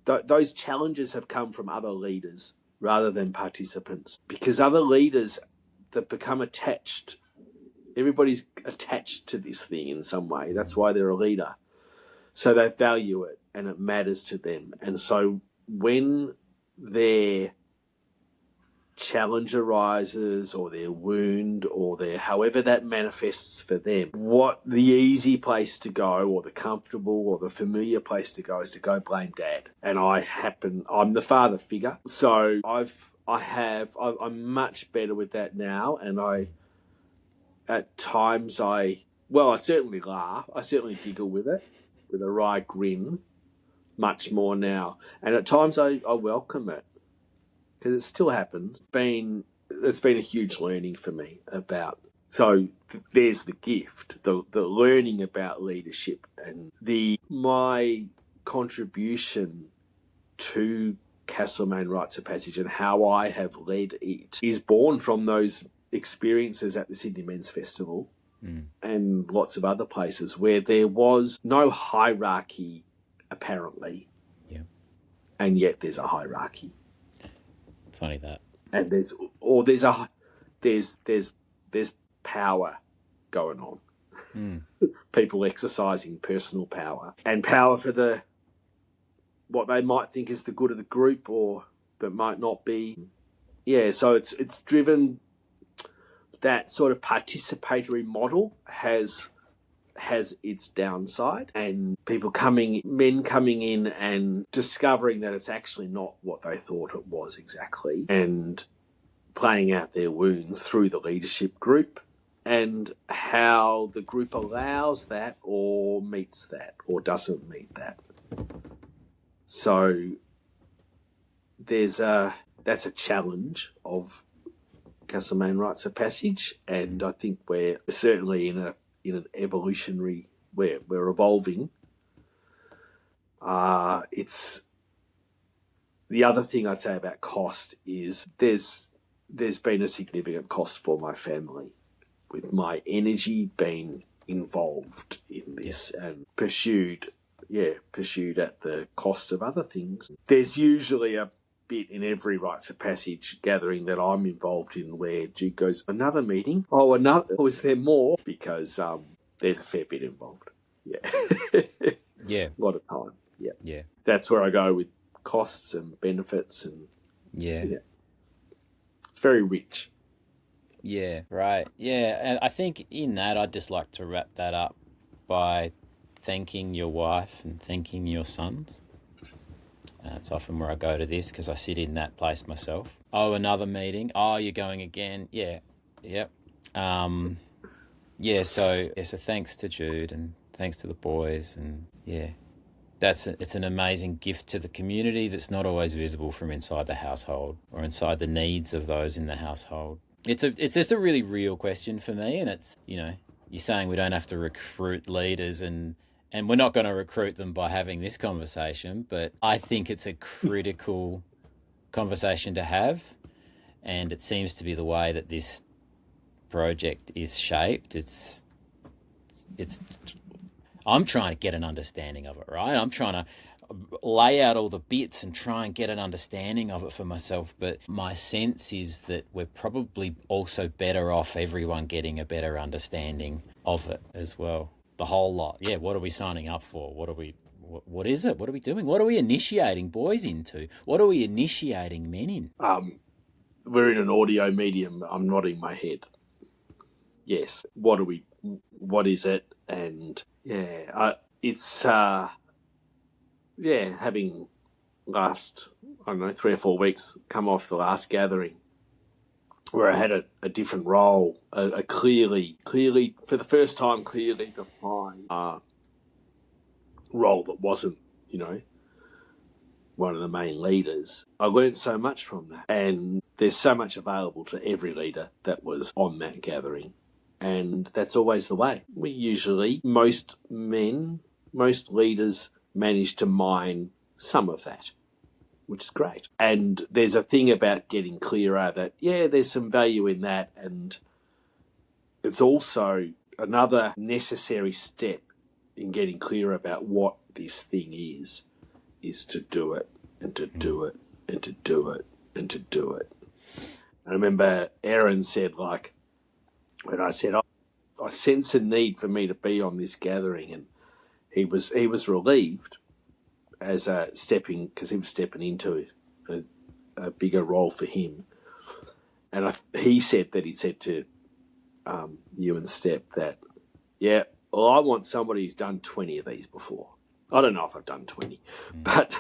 those challenges have come from other leaders rather than participants, because other leaders that become attached, everybody's attached to this thing in some way. That's why they're a leader. So they value it and it matters to them. And so when their challenge arises, or their wound, or their however that manifests for them, what the easy place to go, or the comfortable or the familiar place to go, is to go blame dad. And I'm the father figure. So I'm much better with that now. And at times I certainly laugh. I certainly giggle with it, with a wry grin, much more now. And at times I welcome it, because it still happens. It's been a huge learning for me about. So there's the gift, the learning about leadership, and my contribution to Castlemaine Rites of Passage and how I have led it is born from those experiences at the Sydney Men's Festival and lots of other places where there was no hierarchy apparently, and yet there's a hierarchy. Funny that. And there's power going on. People exercising personal power, and power for what they might think is the good of the group, but might not be. Yeah, so it's driven. That sort of participatory model has its downside, and men coming in and discovering that it's actually not what they thought it was exactly, and playing out their wounds through the leadership group, and how the group allows that or meets that or doesn't meet that. So that's a challenge of Castlemaine Rites of Passage, and I think we're certainly in an evolutionary where we're evolving. It's the other thing I'd say about cost is there's been a significant cost for my family, with my energy being involved in this and pursued at the cost of other things. There's usually a bit in every Rites of Passage gathering that I'm involved in where Duke goes, another meeting? Oh, another? Was there more? Because there's a fair bit involved. Yeah. Yeah. A lot of time. Yeah. Yeah. That's where I go with costs and benefits and yeah. It's very rich. Yeah, right. Yeah, and I think in that I'd just like to wrap that up by thanking your wife and thanking your sons. It's often where I go to this because I sit in that place myself. Oh, another meeting. Oh, you're going again. Yeah. Yep. So thanks to Jude and thanks to the boys, and it's an amazing gift to the community that's not always visible from inside the household or inside the needs of those in the household. It's just a really real question for me, and it's, you're saying we don't have to recruit leaders, and we're not going to recruit them by having this conversation, but I think it's a critical conversation to have, and it seems to be the way that this project is shaped. I'm trying to get an understanding of it, right? I'm trying to lay out all the bits and try and get an understanding of it for myself, but my sense is that we're probably also better off everyone getting a better understanding of it as well. The whole lot. Yeah, what are we signing up for? What is it? What are we doing? What are we initiating boys into? What are we initiating men in? We're in an audio medium. I'm nodding my head. Yes. What is it? And it's having last, 3 or 4 weeks come off the last gathering where I had a different role, a clearly, for the first time, clearly defined role that wasn't, one of the main leaders. I learned so much from that, and there's so much available to every leader that was on that gathering, and that's always the way. Most leaders manage to mine some of that, which is great. And there's a thing about getting clearer that, there's some value in that. And it's also another necessary step in getting clear about what this thing is to do it and to do it and to do it and to do it. I remember Aaron said, when I said, I sense a need for me to be on this gathering, and he was relieved as because he was stepping into a bigger role for him. And he said that he'd said to you and Step that, I want somebody who's done 20 of these before. I don't know if I've done 20, but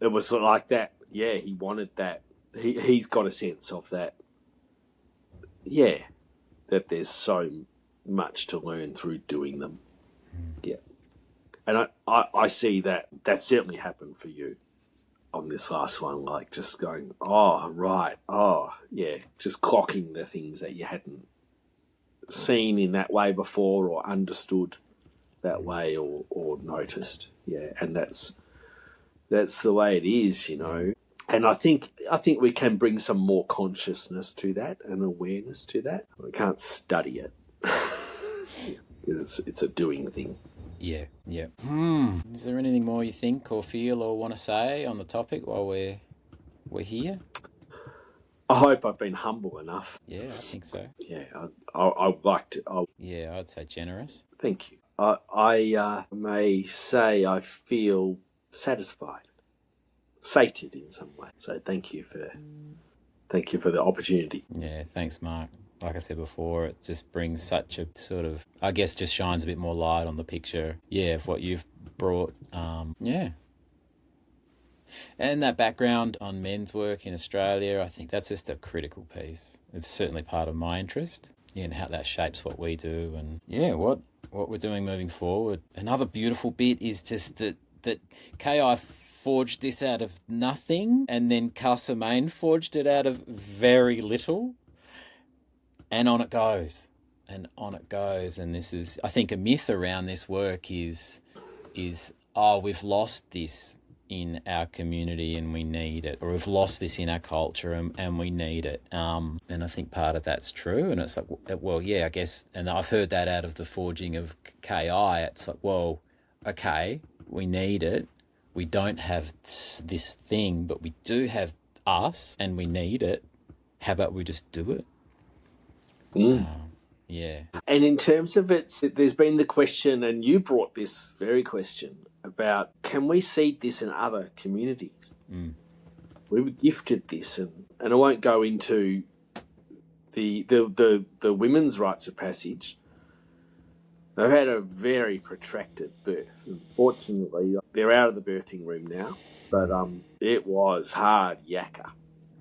it was like that. Yeah, he wanted that. He's got a sense of that. Yeah, that there's so much to learn through doing them. Yeah. And I see that certainly happened for you on this last one, just going, oh, right, oh, yeah, just clocking the things that you hadn't seen in that way before or understood that way or noticed. Yeah, and that's the way it is, And I think we can bring some more consciousness to that and awareness to that. We can't study it. It's a doing thing. Yeah. Is there anything more you think or feel or want to say on the topic while we're here? I hope I've been humble enough. Yeah, I think so. Yeah, I'd like to. Yeah, I'd say generous. Thank you. I may say I feel satisfied, sated in some way. So thank you for the opportunity. Yeah, thanks, Mark. Like I said before, it just brings such a sort of, I guess, just shines a bit more light on the picture, of what you've brought. And that background on men's work in Australia, I think that's just a critical piece. It's certainly part of my interest in how that shapes what we do and, what we're doing moving forward. Another beautiful bit is just that KI forged this out of nothing, and then Castlemaine forged it out of very little, and on it goes. And on it goes. And this is, I think, a myth around this work is we've lost this in our community and we need it, or we've lost this in our culture and we need it. And I think part of that's true. And it's like, well, yeah, I guess, and I've heard that out of the forging of KI. It's like, well, okay, we need it. We don't have this thing, but we do have us and we need it. How about we just do it? Yeah. And in terms of there's been the question, and you brought this very question, about can we seed this in other communities? We were gifted this, and I won't go into the women's rites of passage. They've had a very protracted birth. Unfortunately, they're out of the birthing room now, but it was hard yakka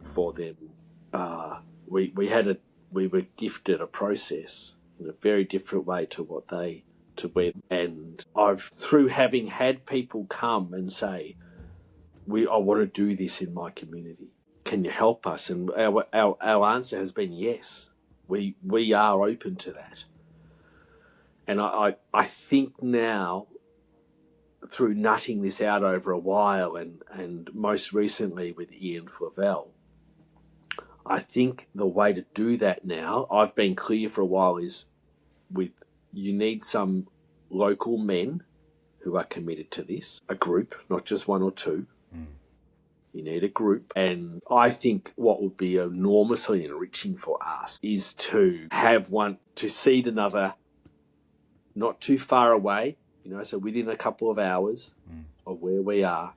for them. We were gifted a process in a very different way to what they went. And through having had people come and say, I want to do this in my community. Can you help us? And our answer has been yes. We are open to that. And I think now, through nutting this out over a while, and most recently with Ian Flavelle, I think the way to do that now, I've been clear for a while, is you need some local men who are committed to this, a group, not just one or two. You need a group. And I think what would be enormously enriching for us is to have to seed another not too far away, so within a couple of hours of where we are.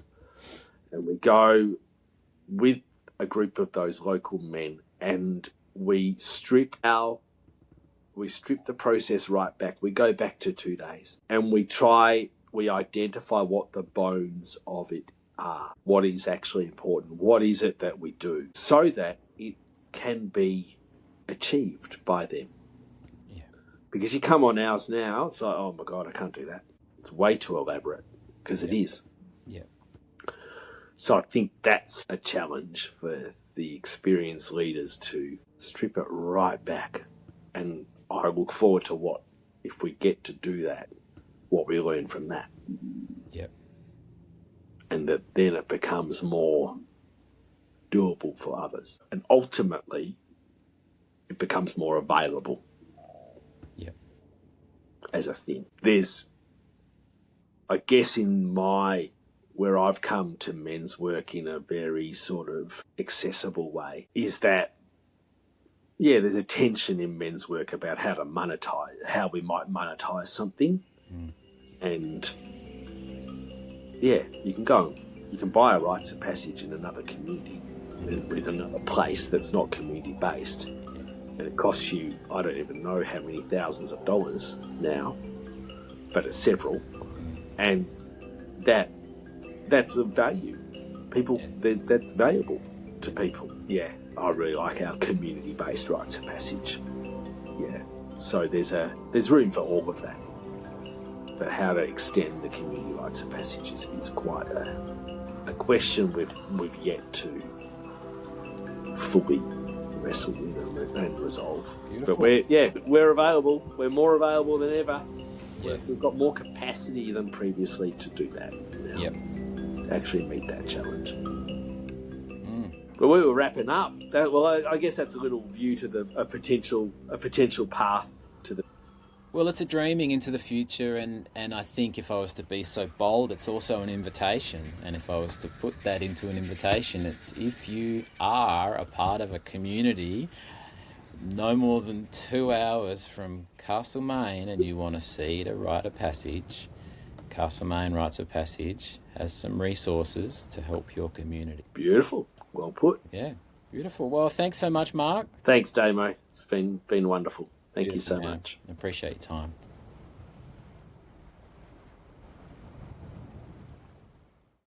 And we go with a group of those local men and we strip the process right back. We go back to 2 days and we identify what the bones of it are, what is actually important, what is it that we do, so that it can be achieved by them. Yeah. Because you come on ours now, it's like, oh my God, I can't do that. It's way too elaborate, because it is. Yeah. So I think that's a challenge for the experienced leaders to strip it right back. And I look forward to if we get to do that, what we learn from that. Yep. And that then it becomes more doable for others. And ultimately, it becomes more available. Yep. As a thing. There's, I guess, where I've come to men's work in a very sort of accessible way, is that, there's a tension in men's work about how we might monetize something. And you can buy a rites of passage in another community, in another place that's not community based. And it costs you, I don't even know how many thousands of dollars now, but it's several. And that's of value. That's valuable to people. Yeah, I really like our community-based rites of passage. Yeah, so there's room for all of that. But how to extend the community rites of passage is quite a question we've yet to fully wrestle with and resolve. Beautiful. But we're available. We're more available than ever. Yeah. We've got more capacity than previously to do that now. Yep. To actually meet that challenge. But we were wrapping up. I guess that's a little view to a potential path to the. Well, it's a dreaming into the future, and I think if I was to be so bold, it's also an invitation. And if I was to put that into an invitation, it's if you are a part of a community no more than 2 hours from Castlemaine and you want to seed a rite of passage, Castlemaine Rites of Passage has some resources to help your community. Beautiful. Well put. Yeah, beautiful. Well, thanks so much, Mark. Thanks, Damo. It's been wonderful. Thank you so man. much. I appreciate your time.